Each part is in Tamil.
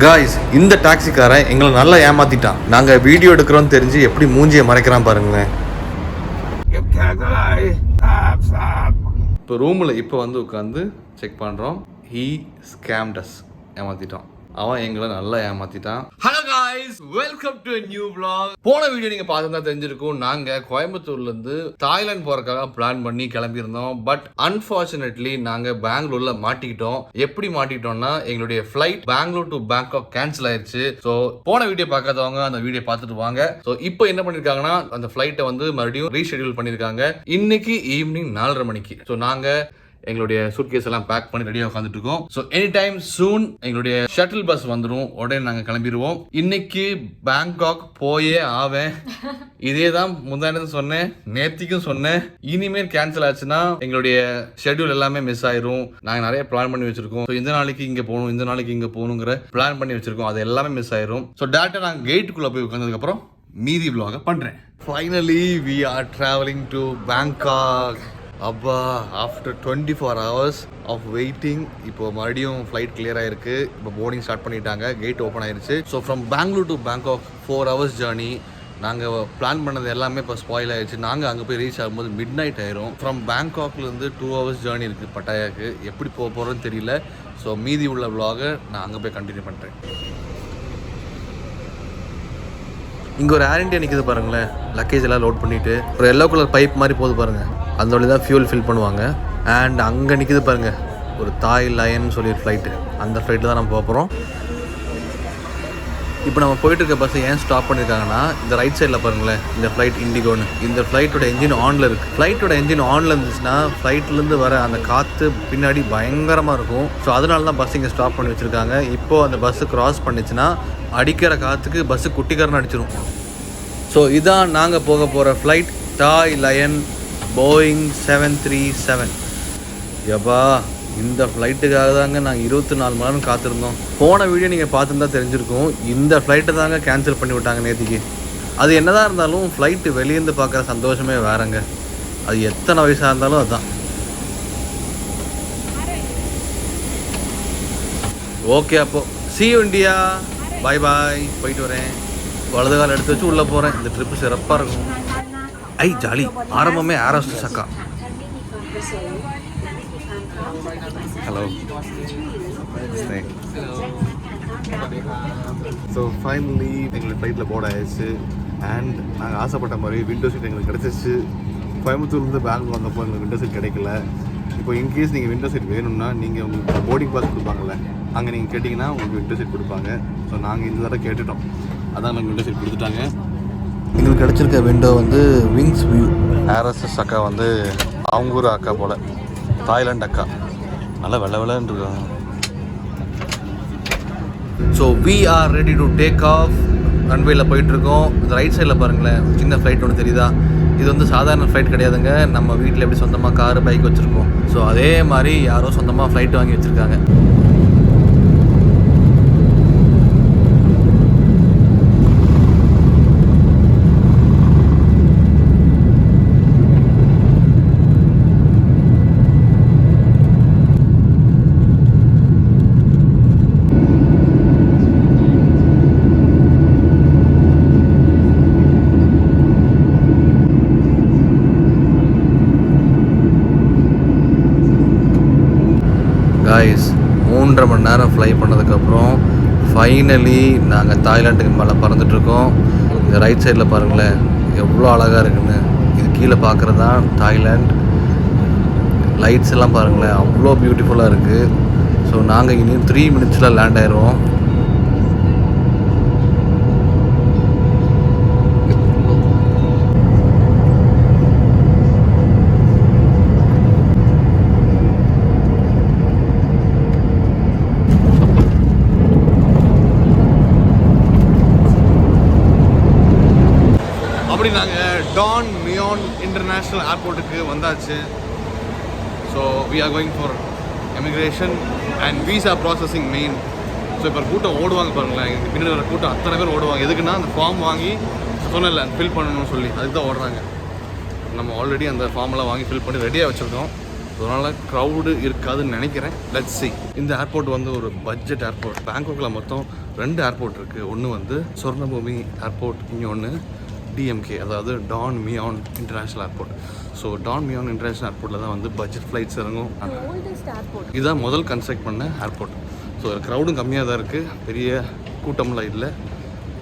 காய்ஸ், இந்த டாக்ஸிக்காரன் எங்களை நல்லா ஏமாத்திட்டான். நாங்கள் வீடியோ எடுக்கிறோன்னு தெரிஞ்சு எப்படி மூஞ்சியை மறைக்கிறான் பாருங்களேன். இப்போ ரூமில் இப்போ வந்து உட்காந்து செக் பண்ணுறோம். ஹீ ஸ்கேம்ட் அஸ், ஏமாத்திட்டான். அவன் எங்களை நல்லா ஏமாத்திட்டான். Hello guys, welcome to a new vlog. போன வீடியோ நீங்க பார்த்துருந்தா தெரிஞ்சிருக்கும். நாங்க கோயம்புத்தூர்ல இருந்து தாய்லாந்து போறதுக்காக பிளான் பண்ணி கிளம்பியிருந்தோம். பட் அன்பார்ச்சுனேட்லி நாங்க பெங்களூர்ல மாட்டிக்கிட்டோம். எப்படி மாட்டிக்கிட்டோம்னா, எங்களுடைய flight Bengaluru to Bangkok cancel ஆயிருச்சு. ஸோ போன வீடியோ பார்க்காதவங்க அந்த வீடியோ பார்த்துட்டு வாங்க. ஸோ இப்போ என்ன பண்ணிருக்காங்கன்னா, அந்த ஃபிளைட்டை வந்து மறுபடியும் ரீஷெடியூல் பண்ணிருக்காங்க. இன்னைக்கு ஈவினிங் 4:30 மணிக்கு. ஸோ நாங்க எங்களுடைய சூட்கேஸ் எல்லாம் பேக் பண்ணி ரெடியாக உட்காந்துட்டு இருக்கோம். ஸோ எனி டைம் சூன் எங்களுடைய ஷட்டில் பஸ் வந்துடும். உடனே நாங்கள் கிளம்பிடுவோம். இன்னைக்கு பேங்காக் போயே ஆவேன். இதே தான் முந்தானது சொன்னேன், நேத்திக்கும் சொன்னேன். இனிமேல் கேன்சல் ஆச்சுன்னா எங்களுடைய ஷெட்யூல் எல்லாமே மிஸ் ஆயிரும். நாங்கள் நிறைய பிளான் பண்ணி வச்சிருக்கோம். ஸோ இந்த நாளைக்கு இங்கே போகணும், இந்த நாளைக்கு இங்கே போகணுங்கிற பிளான் பண்ணி வச்சிருக்கோம். அது எல்லாமே மிஸ் ஆயிரும். ஸோ டேரக்டாக நாங்கள் கேட்டுக்குள்ளே போய் உட்காந்ததுக்கப்புறம் மீதி vlog பண்ணுறேன். Finally we are travelling to Bangkok. அப்பா, ஆஃப்டர் 24 hours ஆஃப் வெயிட்டிங் இப்போ மறுபடியும் ஃப்ளைட் கிளியர் ஆயிருக்கு. இப்போ போர்டிங் ஸ்டார்ட் பண்ணிட்டாங்க, கேட் ஓப்பன் ஆயிருச்சு. So from Bengaluru to Bangkok 4 hours journey. நாங்கள் பிளான் பண்ணது எல்லாமே இப்போ ஸ்பாயில் ஆயிடுச்சு. நாங்கள் அங்கே போய் ரீச் ஆகும்போது மிட் நைட் ஆயிரும். ஃப்ரம் பேங்காக்லேருந்து 2 hours ஜேர்னி இருக்குது பட்டாயாக்கு. எப்படி போக போகிறோன்னு தெரியல. ஸோ மீதி உள்ள vlog-ஐ நான் அங்கே போய் கண்டினியூ பண்ணுறேன். இங்கே ஒரு ஏர் இண்டியா நிற்குது பாருங்களேன். லக்கேஜ் எல்லாம் லோட் பண்ணிவிட்டு ஒரு எல்லோ கலர் பைப் மாதிரி போகுது பாருங்கள். அந்த வழி தான் ஃபியூல் ஃபில் பண்ணுவாங்க. அண்ட் அங்கே நிற்குது பாருங்கள் ஒரு தாய் லயன் சொல்லி ஃப்ளைட்டு. அந்த ஃப்ளைட்டில் தான் நம்ம போக போகிறோம். இப்போ நம்ம போயிட்டு இருக்க பஸ்ஸை ஏன் ஸ்டாப் பண்ணியிருக்காங்கன்னா, இந்த ரைட் சைடில் பாருங்களேன், இந்த ஃப்ளைட் இண்டிகோன்னு. இந்த ஃப்ளைட்டோட என்ஜின் ஆனில் இருக்குது. ஃப்ளைட்டோட என்ஜின் ஆனில் இருந்துச்சுன்னா ஃப்ளைட்லேருந்து வர அந்த காற்று பின்னாடி பயங்கரமாக இருக்கும். ஸோ அதனால தான் பஸ் இங்கே ஸ்டாப் பண்ணி வச்சுருக்காங்க. இப்போது அந்த பஸ்ஸு கிராஸ் பண்ணிச்சுன்னா அடிக்கிற காற்றுக்கு பஸ்ஸு குட்டிக்காரன் அடிச்சிடும். ஸோ இதான் நாங்கள் போக போகிற ஃப்ளைட், தாய் லயன் போயிங் 737. யப்பா, இந்த ஃப்ளைட்டுக்காக தாங்க நாங்கள் 24 மணி நேரம் காத்திருந்தோம். போன வீடியோ நீங்கள் பார்த்துருந்தா தெரிஞ்சிருக்கும். இந்த ஃப்ளைட்டை தாங்க கேன்சல் பண்ணி விட்டாங்க நேற்றுக்கு. அது என்னதான் இருந்தாலும் ஃப்ளைட்டு வெளியேருந்து பார்க்குற சந்தோஷமே வேறங்க. அது எத்தனை வயசாக இருந்தாலும் அதுதான். ஓகே, அப்போது see you இண்டியா. பாய் பாய், போயிட்டு வரேன். வலது கால் எடுத்து வச்சு உள்ளே போகிறேன். இந்த ட்ரிப்பு சிறப்பாக இருக்கும். ஐ ஜாலி. ஆரம்பமே ஏர் ஹோஸ்டஸ் அக்கா. ஹலோ. ஸோ ஃபைனலி எங்களுக்கு ஃப்ளைட்டில் போர்ட் ஆயிடுச்சு. அண்ட் நாங்கள் ஆசைப்பட்ட மாதிரி விண்டோ சீட் எங்களுக்கு கிடச்சிச்சு. கோயம்புத்தூர்லேருந்து பெங்களூர் வந்தப்போ எங்களுக்கு விண்டோ சீட் கிடைக்கல. இப்போ இன்கேஸ் நீங்கள் விண்டோ சீட் வேணும்னா நீங்கள் உங்களுக்கு போர்டிங் பாஸ் கொடுப்பாங்கல்ல, அங்கே நீங்கள் கேட்டிங்கன்னா உங்களுக்கு விண்டோ சீட் கொடுப்பாங்க. ஸோ நாங்கள் இந்த தடவை கேட்டுட்டோம், அதான் நாங்கள் விண்டோ சீட் கொடுத்துட்டாங்க. எங்களுக்கு கிடச்சிருக்க விண்டோ வந்து விங்ஸ் வியூ. ஆர்எஸ்எஸ் அக்கா வந்து அவங்க ஊர் அக்கா போல், தாய்லாந்து அக்கா. நல்லா வெள்ளை வெள்ளன்னு இருக்காங்க. So we are ready to take off. ரன்வேல போயிட்டுருக்கோம். இந்த ரைட் சைடில் பாருங்களேன், சின்ன ஃப்ளைட் ஒன்று தெரியுதா? இது வந்து சாதாரண ஃப்ளைட் கிடையாதுங்க. நம்ம வீட்டில் எப்படி சொந்தமாக காரு பைக் வச்சுருக்கோம், ஸோ அதே மாதிரி யாரோ சொந்தமாக ஃப்ளைட் வாங்கி வச்சுருக்காங்க. காய்ஸ், 3.5 மணி நேரம் ஃப்ளை பண்ணதுக்கப்புறம் ஃபைனலி நாங்கள் தாய்லாண்டுக்கு மேலே பறந்துட்டுருக்கோம். இந்த ரைட் சைடில் பாருங்களேன் எவ்வளோ அழகாக இருக்குன்னு. இது கீழே பார்க்குறது தான் தாய்லாந்து. லைட்ஸ் எல்லாம் பாருங்களேன் அவ்வளோ பியூட்டிஃபுல்லாக இருக்குது. ஸோ நாங்கள் இன்னும் 3 minutes லேண்ட் ஆயிடுவோம். அப்படி நாங்கள் டான் மியான் இன்டர்நேஷ்னல் ஏர்போர்ட்டுக்கு வந்தாச்சு. So we are going for emigration and visa processing main. So இப்போ கூட்டம் ஓடுவாங்க பாருங்களேன், எங்கள் பின்னாடி வர கூட்டம் அத்தனை பேர் ஓடுவாங்க. எதுக்குன்னா அந்த ஃபார்ம் வாங்கி சொன்னல ஃபில் பண்ணணும்னு சொல்லி அதுக்கு தான் ஓடுறாங்க. நம்ம ஆல்ரெடி அந்த ஃபார்மெல்லாம் வாங்கி ஃபில் பண்ணி ரெடியாக வச்சுருக்கோம். அதனால் க்ரௌடு இருக்காதுன்னு நினைக்கிறேன். Let's see. இந்த ஏர்போர்ட் வந்து ஒரு பட்ஜெட் ஏர்போர்ட். பேங்காக்கில் மொத்தம் 2 ஏர்போர்ட் இருக்குது. ஒன்று வந்து சொர்ணபூமி ஏர்போர்ட், இன்னொன்று டிஎம்கே, அதாவது Don Mueang international airport. So Don Mueang international ஏர்போர்ட்டில் தான் வந்து பட்ஜெட் ஃப்ளைட்ஸ் இறங்கும். இதுதான் முதல் கன்ஸ்ட்ரக்ட் பண்ண ஏர்போர்ட். ஸோ க்ரௌடும் கம்மியாக தான் இருக்குது, பெரிய கூட்டம்லாம் இல்லை.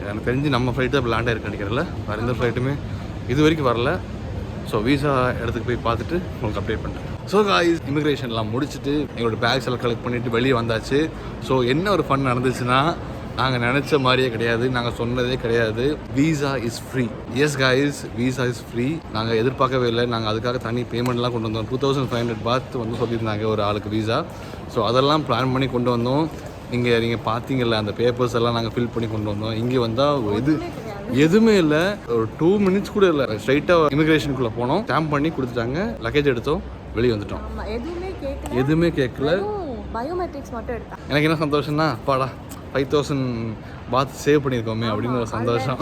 எனக்கு தெரிஞ்சு நம்ம ஃப்ளைட்டு தான் லேண்ட் ஆகிருக்கு நினைக்கிறதில்ல. வேறு எந்த ஃப்ளைட்டுமே இது வரைக்கும் வரல. ஸோ வீசா இடத்துக்கு போய் பார்த்துட்டு உங்களுக்கு அப்டேட் பண்ணுறேன். ஸோ காய்ஸ், இமிக்ரேஷன்லாம் முடிச்சுட்டு எங்களோட பேக்ஸ் எல்லாம் கலெக்ட் பண்ணிவிட்டு வெளியே வந்தாச்சு. ஸோ என்ன ஒரு ஃபன் நடந்துச்சுன்னா, நாங்கள் நினச்ச மாதிரியே கிடையாது, நாங்கள் சொன்னதே கிடையாது. Visa is free. S guys, visa is free. நாங்கள் எதிர்பார்க்கவே இல்லை. நாங்கள் அதுக்காக தனி பேமெண்ட்லாம் கொண்டு வந்தோம். 2500 பாத் வந்து சொல்லியிருந்தாங்க ஒரு ஆளுக்கு வீசா. ஸோ அதெல்லாம் பிளான் பண்ணி கொண்டு வந்தோம். நீங்கள் பார்த்தீங்கல்ல, அந்த பேப்பர்ஸ் எல்லாம் நாங்கள் ஃபில் பண்ணி கொண்டு வந்தோம். இங்கே வந்தால் எதுவுமே இல்லை, ஒரு 2 மினிட்ஸ் கூட இல்லை. ஸ்ட்ரைட்டாக இமிக்ரேஷனுக்குள்ளே போனோம், ஸ்டாம்ப் பண்ணி கொடுத்துட்டாங்க, லக்கேஜ் எடுத்தோம், வெளியே வந்துட்டோம். எதுவுமே கேட்கல, பயோமெட்ரிக்ஸ் மட்டும் எடுத்தேன். எனக்கு என்ன சந்தோஷம்னா, அப்பாடா 5000 பாத் சேவ் பண்ணியிருக்கோமே அப்படின்னு ஒரு சந்தோஷம்.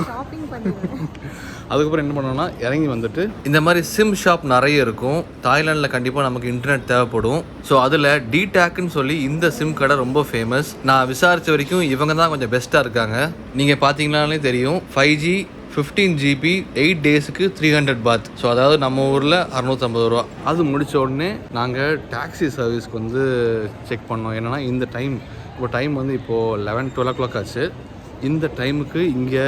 அதுக்கப்புறம் என்ன பண்ணோம்னா, இறங்கி வந்துட்டு இந்த மாதிரி சிம் ஷாப் நிறைய இருக்கும். தாய்லாண்டில் கண்டிப்பாக நமக்கு இன்டர்நெட் தேவைப்படும். ஸோ அதில் டிடாக்னு சொல்லி இந்த சிம் கடை ரொம்ப ஃபேமஸ். நான் விசாரித்த வரைக்கும் இவங்க தான் கொஞ்சம் பெஸ்ட்டாக இருக்காங்க. நீங்கள் பார்த்தீங்கன்னாலே தெரியும், 5G 15 GB 8 டேஸுக்கு 300 பாத். ஸோ அதாவது நம்ம ஊரில் 650 ரூபா. அது முடித்த உடனே நாங்கள் டாக்ஸி சர்வீஸ்க்கு வந்து செக் பண்ணோம். என்னென்னா இந்த டைம் வந்து இப்போது 11-12 o'clock ஆச்சு. இந்த டைமுக்கு இங்கே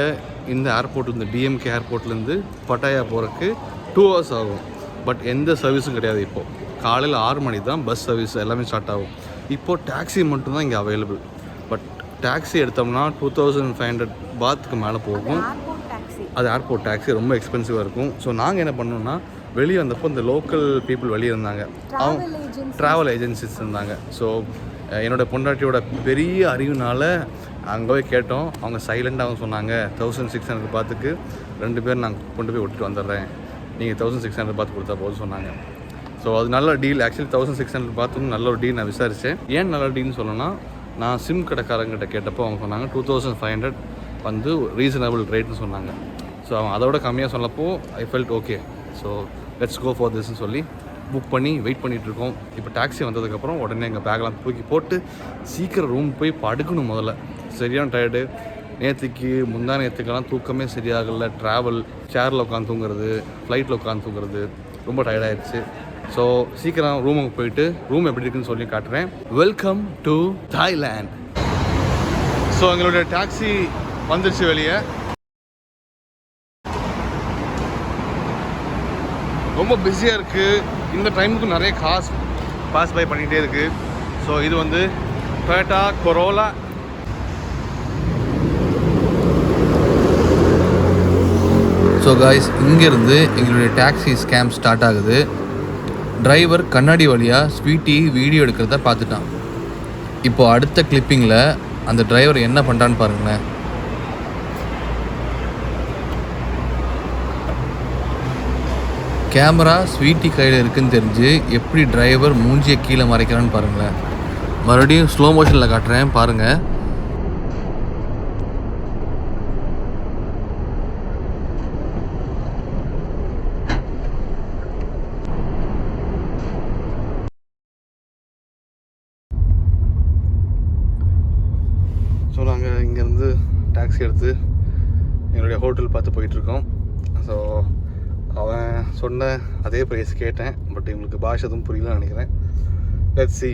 இந்த ஏர்போர்ட், இந்த டிஎம்கே ஏர்போர்ட்லேருந்து பட்டாயா போகிறதுக்கு 2 hours ஆகும். பட் எந்த சர்வீஸும் கிடையாது. இப்போது காலையில் 6 மணி தான் பஸ் சர்வீஸ் எல்லாமே ஸ்டார்ட் ஆகும். இப்போது டாக்ஸி மட்டும்தான் இங்கே அவைலபிள். பட் டாக்ஸி எடுத்தோம்னா 2500 பாத்துக்கு மேலே போகும். அது ஏர்போர்ட் டாக்ஸி ரொம்ப எக்ஸ்பென்சிவாக இருக்கும். ஸோ நாங்கள் என்ன பண்ணோம்னா, வெளியே வந்தப்போ இந்த லோக்கல் பீப்புள் வெளியே இருந்தாங்க, ட்ராவல் ஏஜென்சிஸ் இருந்தாங்க. ஸோ என்னோடய பொண்டாட்டியோட பெரிய அறிவுனால அங்கே போய் கேட்டோம். அவங்க சைலண்டாக அவங்க சொன்னாங்க, 1600 பாத்துக்கு 2 பேர் நாங்கள் கொண்டு போய் விட்டுட்டு வந்துடுறேன், நீங்கள் 1600 பாத்து கொடுத்தா போதும் சொன்னாங்க. ஸோ அது நல்ல டீல். ஆக்சுவலி 1600 பாத்துக்கு நல்ல ஒரு டீல். நான் விசாரித்தேன். ஏன் நல்ல டீல்னு சொல்லணும்னா, நான் சிம் கடைக்காரங்கிட்ட கேட்டப்போ அவங்க சொன்னாங்க 2500 வந்து ரீசனபிள் ரேட்னு சொன்னாங்க. ஸோ அவங்க அதோட கம்மியாக சொன்னப்போ I felt okay, so let's go for திஸ்ன்னு சொல்லி புக் பண்ணி வெயிட் பண்ணிகிட்ருக்கோம். இப்போ டாக்ஸி வந்ததுக்கப்புறம் உடனே எங்கள் பேக்கெலாம் தூக்கி போட்டு சீக்கிரம் ரூம் போய் படுக்கணும். முதல்ல சரியான டயர்டு. முந்தா நேற்றுக்கெல்லாம் தூக்கமே சரியாகலை. ட்ராவல், சேரில் உட்காந்து தூங்குறது, ஃப்ளைட்டில் உட்காந்து தூங்குறது, ரொம்ப டயர்டாகிடுச்சு. ஸோ சீக்கிரம் ரூமுக்கு போயிட்டு ரூம் எப்படி இருக்குன்னு சொல்லி காட்டுறேன். Welcome to Thailand. ஸோ எங்களுடைய டாக்ஸி வந்துருச்சு வெளியே. ரொம்ப பிஸியாக இருக்குது. இந்த டைமுக்கு நிறைய காசு பாஸ் பை பண்ணிகிட்டே இருக்குது. ஸோ இது வந்து டொயோட்டா கொரோலா. ஸோ காய்ஸ், இங்கேருந்து எங்களுடைய டாக்ஸி ஸ்கேம் ஸ்டார்ட் ஆகுது. டிரைவர் கண்ணாடி வழியாக ஸ்வீட்டி வீடியோ எடுக்கிறத பார்த்துட்டான். இப்போது அடுத்த கிளிப்பிங்கில் அந்த டிரைவர் என்ன பண்ணுறான்னு பாருங்களேன். கேமரா ஸ்வீட்டி கையில் இருக்குன்னு தெரிஞ்சு எப்படி டிரைவர் மூஞ்சியை கீழே மறைக்கிறான்னு பாருங்களேன். மறுபடியும் ஸ்லோ மோஷனில் காட்டுறேன் பாருங்கள். ஸோ நாங்கள் இங்கேருந்து டாக்ஸி எடுத்து எங்களுடைய ஹோட்டல் பார்த்து போயிட்டுருக்கோம். ஸோ அவன் சொன்ன அதே ப்ரைஸ் கேட்டேன். பட் எங்களுக்கு பாஷை எதுவும் புரியலன்னு நினைக்கிறேன். Let's see.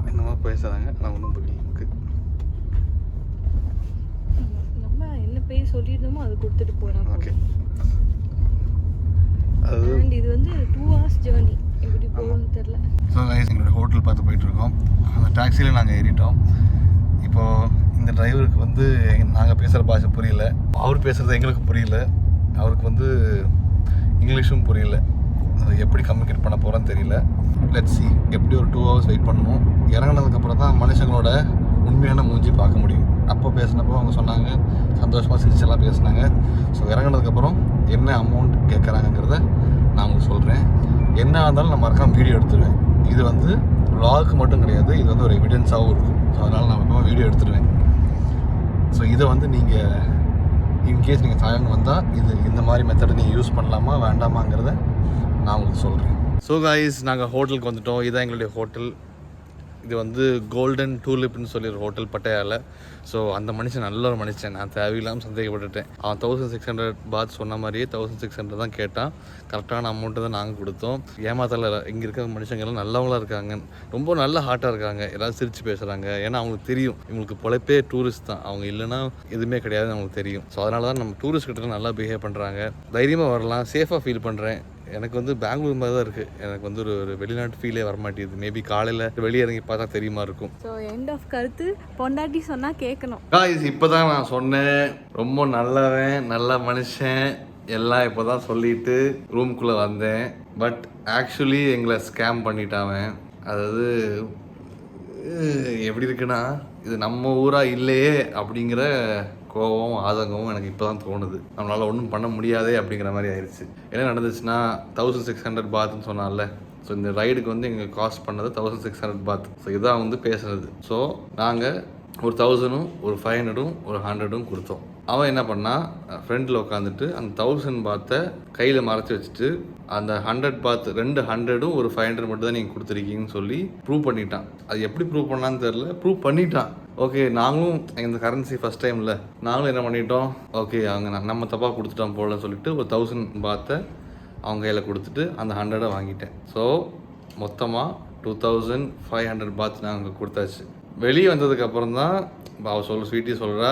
என்னவோ பேசுகிறாங்க, நான் ஒன்றும் புரியல. எனக்கு நம்ம என்ன பேர் சொல்லியிருந்தோமோ அது கொடுத்துட்டு போகிறோம். ஓகே, அது இது வந்து 2 hours ஜேர்னி. எப்படி போகும்னு தெரில. ஸோ கைஸ், எங்களுடைய ஹோட்டல் பார்த்து போயிட்டுருக்கோம். அந்த டாக்ஸியில் நாங்கள் ஏறிட்டோம். இப்போது இந்த டிரைவருக்கு வந்து நாங்கள் பேசுகிற பாஷை புரியல, அவர் பேசுகிறது எங்களுக்கு புரியல, அவருக்கு வந்து இங்கிலீஷும் புரியல. அது எப்படி கம்யூனிகேட் பண்ண போகிறோன்னு தெரியல. Let's see. எப்படி ஒரு 2 hours வெயிட் பண்ணணும். இறங்கினதுக்கப்புறம் தான் மனுஷங்களோட உண்மையான மூஞ்சி பார்க்க முடியும். அப்போ பேசினப்போ அவங்க சொன்னாங்க, சந்தோஷமாக சிரிச்செல்லாம் பேசினாங்க. ஸோ இறங்கினதுக்கப்புறம் என்ன அமௌண்ட் கேட்குறாங்கிறத நான் உங்களுக்கு சொல்கிறேன். என்ன இருந்தாலும் நான் மறக்காமல் வீடியோ எடுத்துடுவேன். இது வந்து vlog மட்டும் கிடையாது, இது வந்து ஒரு எவிடன்ஸாகவும் இருக்கும். ஸோ அதனால் நான் எப்போ வீடியோ எடுத்துடுவேன். ஸோ இதை வந்து நீங்கள் இன்கேஸ் நீங்கள் தாய்லாந்து வந்தால் இந்த மாதிரி மெத்தடை நீங்கள் யூஸ் பண்ணலாமா வேண்டாமாங்கிறத நான் உங்களுக்கு சொல்கிறேன். ஸோ கைஸ், நாங்கள் ஹோட்டலுக்கு வந்துட்டோம். இதுதான் எங்களுடைய ஹோட்டல். இது வந்து கோல்டன் டூலிப்னு சொல்லி ஒரு ஹோட்டல் பட்டையால். ஸோ அந்த மனுஷன் நல்ல ஒரு மனுஷன். நான் தேவையில்லாமல் சந்தேகப்பட்டுட்டேன். அவன் 1600 பாத் சொன்ன மாதிரியே 1600 தான் கேட்டான். கரெக்டான அமௌண்ட்டு தான் நாங்கள் கொடுத்தோம். ஏமாத்தல. இங்கே இருக்கிற மனுஷங்கள்லாம் நல்லவங்களாக இருக்காங்க, ரொம்ப நல்ல ஹார்ட்டாக இருக்காங்க, எல்லோரும் சிரித்து பேசுகிறாங்க. ஏன்னா அவங்களுக்கு தெரியும் இவங்களுக்கு பொழைப்பே டூரிஸ்ட் தான், அவங்க இல்லைன்னா எதுவுமே கிடையாதுன்னு அவங்களுக்கு தெரியும். ஸோ அதனால தான் நம்ம டூரிஸ்ட் கிட்ட நல்லா பிஹேவ் பண்ணுறாங்க. தைரியமாக வரலாம், சேஃபாக ஃபீல் பண்ணுறேன். எனக்கு வந்து பெங்களூர் மாதிரி தான் இருக்குது. எனக்கு வந்து ஒரு வெளிநாட்டு ஃபீலே வரமாட்டேங்குது. மேபி காலையில் வெளியே இறங்கி பார்த்தா தெரியுமா இருக்கும். ஸோ எண்ட் ஆஃப் கருத்து பொண்டாட்டி சொன்னால் கேட்கணும். இப்போ தான் நான் சொன்னேன், ரொம்ப நல்லவன் நல்ல மனுஷன் எல்லாம் இப்போ தான் சொல்லிட்டு ரூம்குள்ளே வந்தேன். பட் ஆக்சுவலி எங்களை ஸ்கேம் பண்ணிட்டாவன். அதாவது எப்படி இருக்குன்னா, இது நம்ம ஊராக இல்லையே அப்படிங்கிற கோவம் ஆதங்கமும் எனக்கு இப்போ தான் தோணுது. நம்மளால் ஒன்றும் பண்ண முடியாதே அப்படிங்கிற மாதிரி ஆயிடுச்சு. என்ன நடந்துச்சுன்னா, 1600 பாத்ன்னு சொன்னால. ஸோ இந்த ரைடுக்கு வந்து எங்களுக்கு காஸ்ட் பண்ணது 1600 பாத். ஸோ இதான் வந்து பேசுனது. ஸோ நாங்கள் ஒரு 1000, ஒரு 500, ஒரு 100 கொடுத்தோம். அவன் என்ன பண்ணால் ஃப்ரெண்டில் உட்காந்துட்டு அந்த 1000 பாத்தை கையில் மறைச்சி வச்சுட்டு அந்த 100 பாத் 2 100 ஒரு 500 மட்டும் தான் நீங்கள் கொடுத்துருக்கீங்கன்னு சொல்லி ப்ரூவ் பண்ணிட்டான். அது எப்படி ப்ரூவ் பண்ணான்னு தெரில, ப்ரூவ் பண்ணிட்டான். ஓகே, நாங்களும் இந்த கரன்சி ஃபஸ்ட் டைமில் நாங்களும் என்ன பண்ணிட்டோம், ஓகே அவங்க நம்ம தப்பாக கொடுத்துட்டோம் போலன்னு சொல்லிட்டு ஒரு 1000 பாத்தை அவங்க கையில் கொடுத்துட்டு அந்த 100 வாங்கிட்டேன். ஸோ மொத்தமாக 2500 பாத் நாங்கள் கொடுத்தாச்சு. வெளியே வந்ததுக்கப்புறம் தான் அவள் ஸ்வீட்டி சொல்கிறா,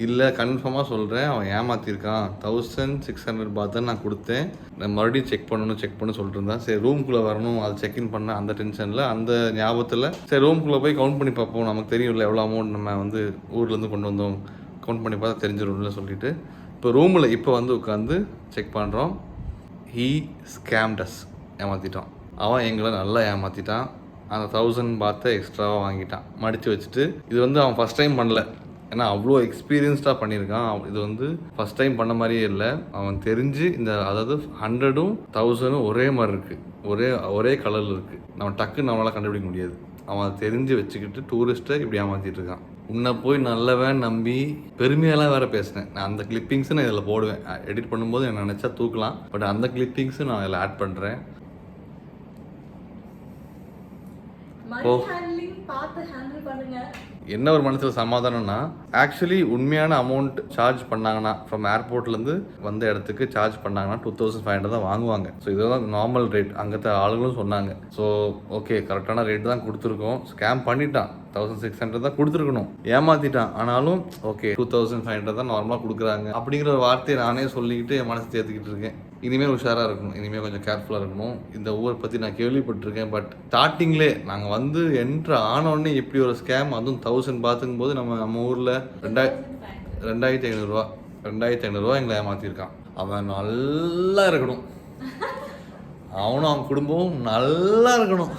இல்லை கன்ஃபார்மாக சொல்கிறேன், அவன் ஏமாற்றிருக்கான். 1600 பாத் தான் நான் கொடுத்தேன், நான் மறுபடியும் செக் பண்ண சொல்லிட்டு இருந்தேன். சரி ரூம்குள்ளே வரணும், அது செக்இன் பண்ண அந்த டென்ஷனில் அந்த ஞாபகத்தில் சரி ரூம்குள்ளே போய் கவுண்ட் பண்ணி பார்ப்போம், நமக்கு தெரியும்ல எவ்வளோ அமௌண்ட் நம்ம வந்து ஊர்லேருந்து கொண்டு வந்தோம், கவுண்ட் பண்ணி பார்த்தா தெரிஞ்சிடும்ல சொல்லிட்டு இப்போ ரூமில் இப்போ வந்து உட்காந்து செக் பண்ணுறோம். ஹீ ஸ்கேம்ட் அஸ், ஏமாற்றிட்டான். அவன் எங்களை நல்லா ஏமாற்றிட்டான். அந்த 1000 பாத்தை எக்ஸ்ட்ராவாக வாங்கிட்டான், மடித்து வச்சுட்டு. இது வந்து அவன் ஃபஸ்ட் டைம் பண்ணல, ஏன்னா அவ்வளோ எக்ஸ்பீரியன்ஸ்டாக பண்ணியிருக்கான். இது வந்து ஃபஸ்ட் டைம் பண்ண மாதிரியே இல்லை. அவன் தெரிஞ்சு இந்த அதாவது 100ம் 1000ம் ஒரே மாதிரி இருக்குது, ஒரே கலரில் இருக்குது. நம்ம டக்குன்னு நம்மளால் கண்டுபிடிக்க முடியாது. அவன் தெரிஞ்சு வச்சுக்கிட்டு டூரிஸ்ட்டை இப்படி ஏமாற்றிட்டு இருக்கான். உன்னை போய் நல்லவன் நம்பி பெருமையெல்லாம் வேறு பேசினேன். நான் அந்த கிளிப்பிங்ஸை நான் இதில் போடுவேன், எடிட் பண்ணும்போது எனக்கு நினச்சா தூக்கலாம். பட் அந்த கிளிப்பிங்ஸை நான் இதில் ஆட் பண்ணுறேன். என்ன ஒரு மனசில் சமாதானம்னா, ஆக்சுவலி உண்மையான அமௌண்ட் சார்ஜ் பண்ணாங்கன்னா ஃப்ரம் ஏர்போர்ட்லேருந்து வந்த இடத்துக்கு சார்ஜ் பண்ணாங்கன்னா 2500 தான் வாங்குவாங்க. ஸோ இதுதான் நார்மல் ரேட், அங்கத்த ஆளுங்களும் சொன்னாங்க. ஸோ ஓகே, கரெக்டான ரேட் தான் கொடுத்துருக்கோம். ஸ்கேம் பண்ணிட்டான், 1600 தான் கொடுத்துருக்கணும், ஏமாற்றிட்டான். ஆனாலும் ஓகே 2500 தான் நார்மலாக கொடுக்குறாங்க அப்படிங்கிற ஒரு வார்த்தையை நானே சொல்லிக்கிட்டு என் மனசு தேர்த்துக்கிட்டு இருக்கேன். இனிமேல் உஷாராக இருக்கணும், இனிமேல் கொஞ்சம் கேர்ஃபுல்லாக இருக்கணும். இந்த ஊரை பற்றி நான் கேள்விப்பட்டிருக்கேன். பட் ஸ்டார்டிங்லே நாங்கள் வந்து என்ட்ரு ஆனோடனே இப்படி ஒரு ஸ்கேம், அதுவும் 1000 பாத்துக்கும் போது நம்ம ஊரில் 2500 எங்களை ஏமாற்றிருக்கான். அவன் நல்லா இருக்கணும், அவனும் அவன் குடும்பமும் நல்லா இருக்கணும்.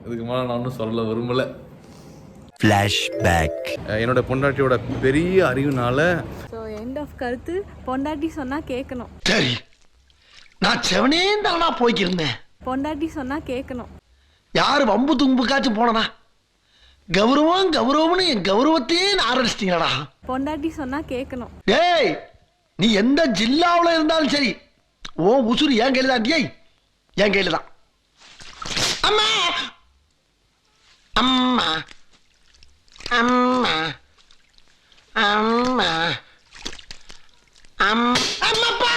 இதுக்கு மேலே நான் ஒன்றும் சொல்ல விரும்பலை. ஃப்ளாஷ்பேக். என்னோட பொண்டாட்டியோட பெரிய அறிவுனால எண்ட் ஆஃப் கருத்து பொண்டாட்டி சொன்னா கேட்கணும். சரி, நான் செவனே தானா போய்க்கிருந்தேன். பொண்டாட்டி சொன்னா கேட்கணும். யாரு வம்பு தும்புக்காச்சும் போனனா? கௌரவம்னு என் கௌரவத்தையே ஆரம்பிச்சிட்டீங்களா? பொண்டாட்டி சொன்னா கேட்கணும். டேய், நீ எந்த ஜில்லாவில் இருந்தாலும் சரி, ஓ உசுறு என் கையில தான். டேய், என் கையில தான். அம்மா அம்மா அம்மா அம்மா அம்மாப்பா.